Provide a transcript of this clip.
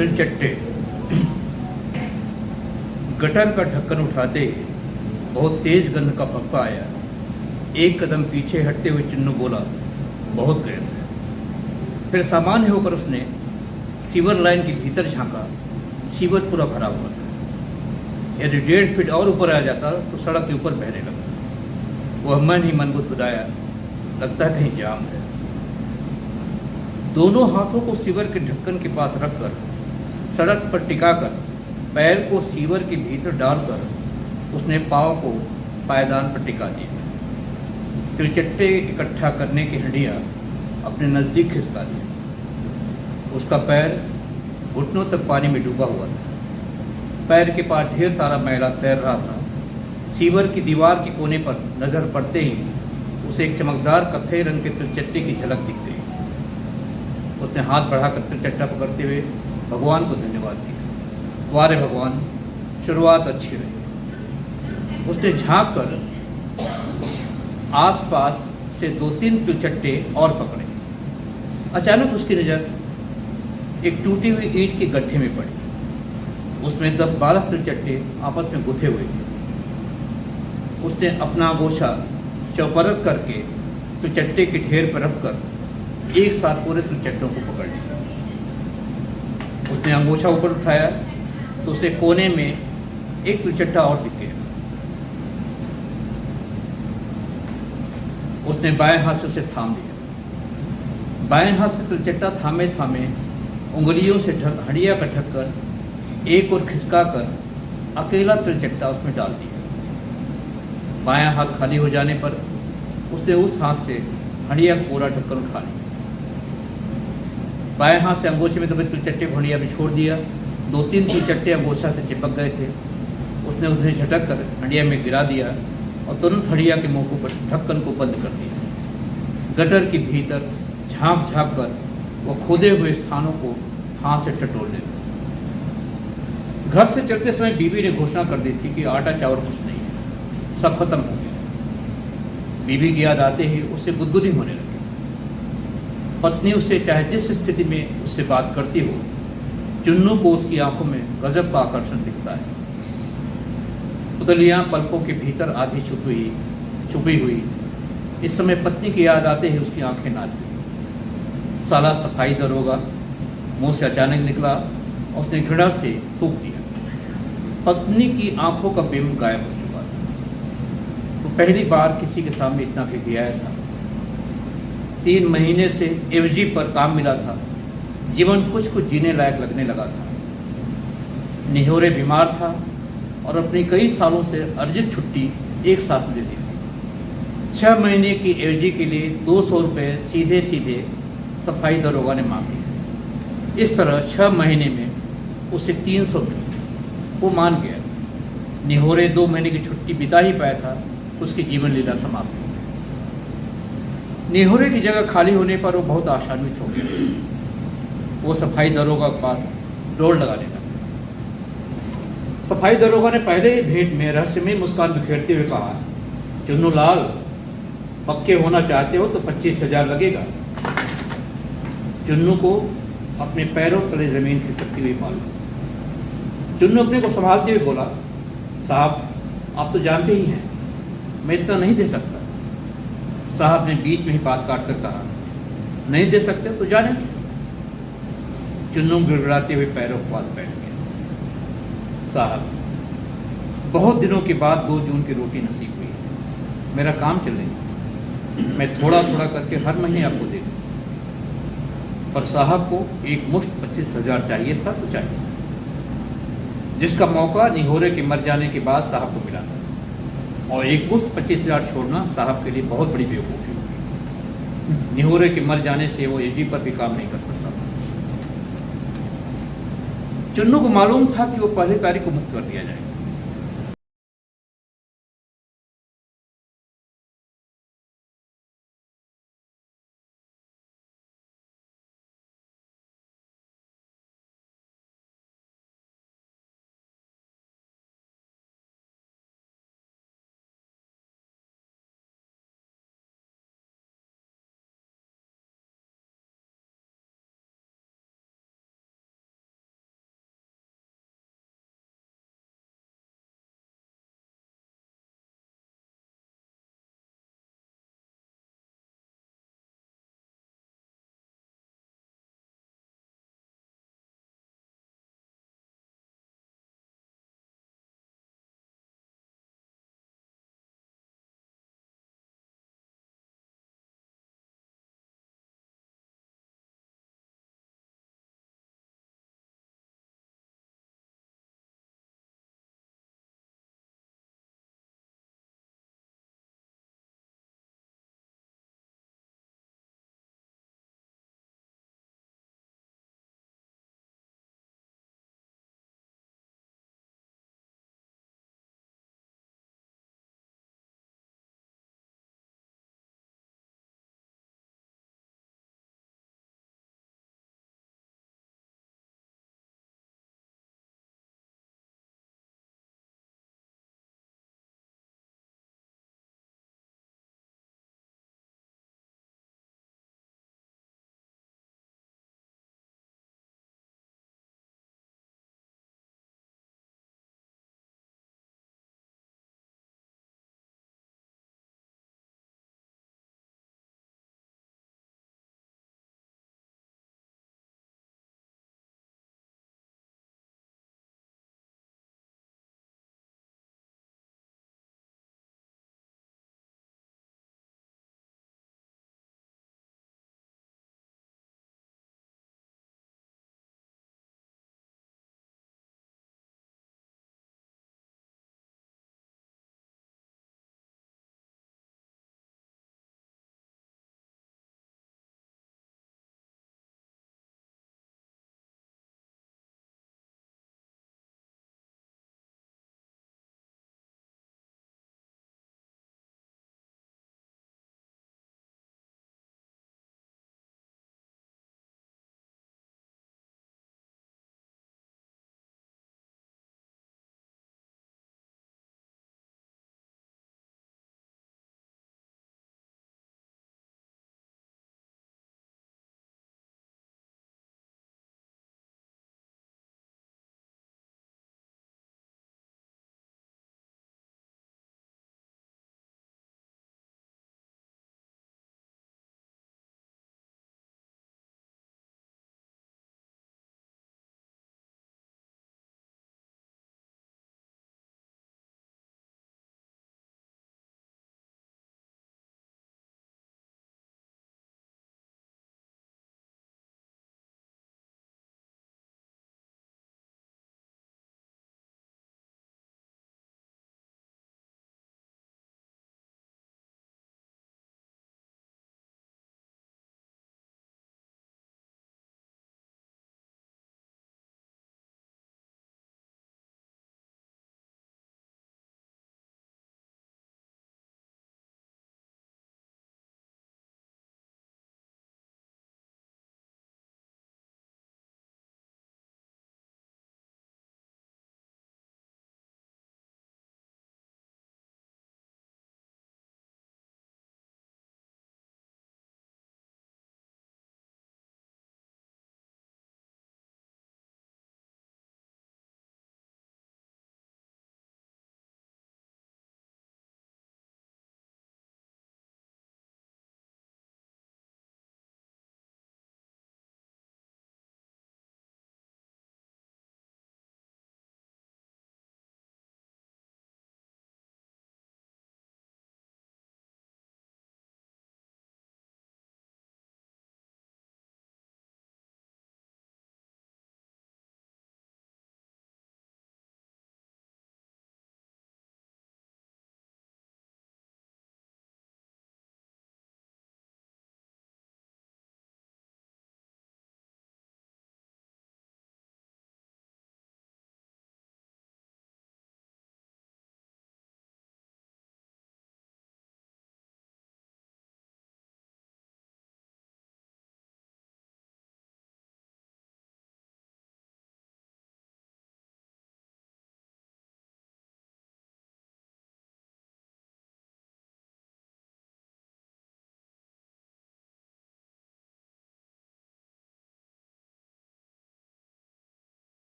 तिलचट्टे। Gutter का ढक्कन उठाते ही बहुत तेज गंध का फप्पा आया। एक कदम पीछे हटते हुए चुन्नू बोला, बहुत गैस है। फिर सामान्य होकर उसने सीवर लाइन के भीतर झांका। सीवर पूरा भरा हुआ था। यदि 1.5 फीट और ऊपर आ जाता तो सड़क के ऊपर बहने लगता। वह मन ही मन गुदगुदाया, लगता है कहीं जाम है। दोनों हाथों को सीवर के ढक्कन के पास रखकर सड़क पर टिकाकर पैर को सीवर के भीतर डालकर उसने पाँव को पायदान पर टिका दिया। तिलचट्टे इकट्ठा करने की हड्डियाँ अपने नज़दीक खिसका दी। उसका पैर घुटनों तक पानी में डूबा हुआ था। पैर के पास ढेर सारा मैला तैर रहा था। सीवर की दीवार के कोने पर नज़र पड़ते ही उसे एक चमकदार कत्थई रंग के तिलचट्टे की झलक दिख गई। उसने हाथ बढ़ाकर तिलचट्टा पकड़ते हुए भगवान को धन्यवाद दिया। वारे भगवान, शुरुआत अच्छी रही। उसने झांक कर आसपास से 2-3 तिलचट्टे और पकड़े। अचानक उसकी नज़र एक टूटी हुई ईंट के गड्ढे में पड़ी। उसमें 10-12 तिलचट्टे आपस में गुथे हुए थे। उसने अपना गोछा चौपरत करके तिलचट्टे के ढेर पर रखकर एक साथ पूरे तिलचट्टों को पकड़ लिया। उसने अंगोछा ऊपर उठाया तो उसे कोने में एक तिलचट्टा और दिख गया। उसने बाएं हाथ से उसे थाम लिया। बाएं हाथ से तिलचट्टा थामे थामे उंगलियों से हड्डियां का ढककर एक और खिसका कर अकेला तिलचट्टा उसमें डाल दिया। बायां हाथ खाली हो जाने पर उसने उस हाथ से हड्डियां पूरा ढक्कन उठा लिया। बाएं हाथ से अंगोछे में दबे तिलचट्टे को हड्डियां में छोड़ दिया। 2-3 तिलचट्टे अंगोछा से चिपक गए थे। उसने उन्हें झटक कर हड्डियां में गिरा दिया और तुरंत हड्डियां के मुंह को ढक्कन को बंद कर दिया। गटर के भीतर झांक झांक कर वह खोदे हुए स्थानों को हाथ से टटोलने लगा। घर से चलते समय बीवी ने घोषणा कर दी थी कि आटा चावल कुछ नहीं है, सब खत्म हो गया। बीवी की याद आते ही उससे गुदगुदी होने लगी। पत्नी उससे चाहे जिस स्थिति में उससे बात करती हो, चुन्नू को उसकी आंखों में गजब का आकर्षण दिखता है। पुतलियां पलकों के भीतर आधी छुपी हुई। इस समय पत्नी की याद आते ही उसकी आंखें नाच गई। साला सफाई दरोगा मुंह से अचानक निकला और उसने घृणा से थूक दिया। पत्नी की आंखों का बिंब गायब हो चुका था। तो पहली बार किसी के सामने इतना घिघियाया था। 3 महीने से एवजी पर काम मिला था। जीवन कुछ जीने लायक लगने लगा था। निहोरे बीमार था और अपनी कई सालों से अर्जित छुट्टी एक साथ ले ली थी। 6 महीने की एवजी के लिए 200 रुपये सीधे सीधे सफाई दरोगा ने मांगे। इस तरह 6 महीने में उसे 300 मिले। वो मान गया। निहोरे 2 महीने की छुट्टी बिता ही पाया था, उसकी जीवन लीला समाप्त हो गई। निहोरे की जगह खाली होने पर वो बहुत आशान्वित हो गया। वो सफाई दरोगा के पास दौड़ लगाने लगा। सफाई दरोगा ने पहले ही भेंट में रहस्यमय मुस्कान बिखेरते हुए कहा, चुन्नू लाल, पक्के होना चाहते हो तो 25,000 लगेगा। चुन्नू को अपने पैरों तले जमीन खिसकती हुई मालूम। चुन्नू अपने को संभालते हुए बोला, साहब आप तो जानते ही हैं मैं इतना नहीं दे सकता। साहब ने बीच में ही बात काट कर कहा, नहीं दे सकते तो जाने। चुन्नू गिड़गिड़ाते हुए पैरों के पास बैठ गया। साहब, बहुत दिनों के बाद 2 जून की रोटी नसीब हुई। मेरा काम चलेगा। मैं थोड़ा थोड़ा करके हर महीने आपको दे दूँ। पर साहब को एक मुश्त 25,000 चाहिए था तो चाहिए, जिसका मौका निहोरे के मर जाने के बाद साहब को मिला था। और एक मुश्त 25,000 छोड़ना साहब के लिए बहुत बड़ी बेवकूफ़ी होगी। निहोरे के मर जाने से वो एजी पर भी काम नहीं कर सकता था। चुन्नू को मालूम था कि वो पहली तारीख को मुक्त कर दिया जाएगा।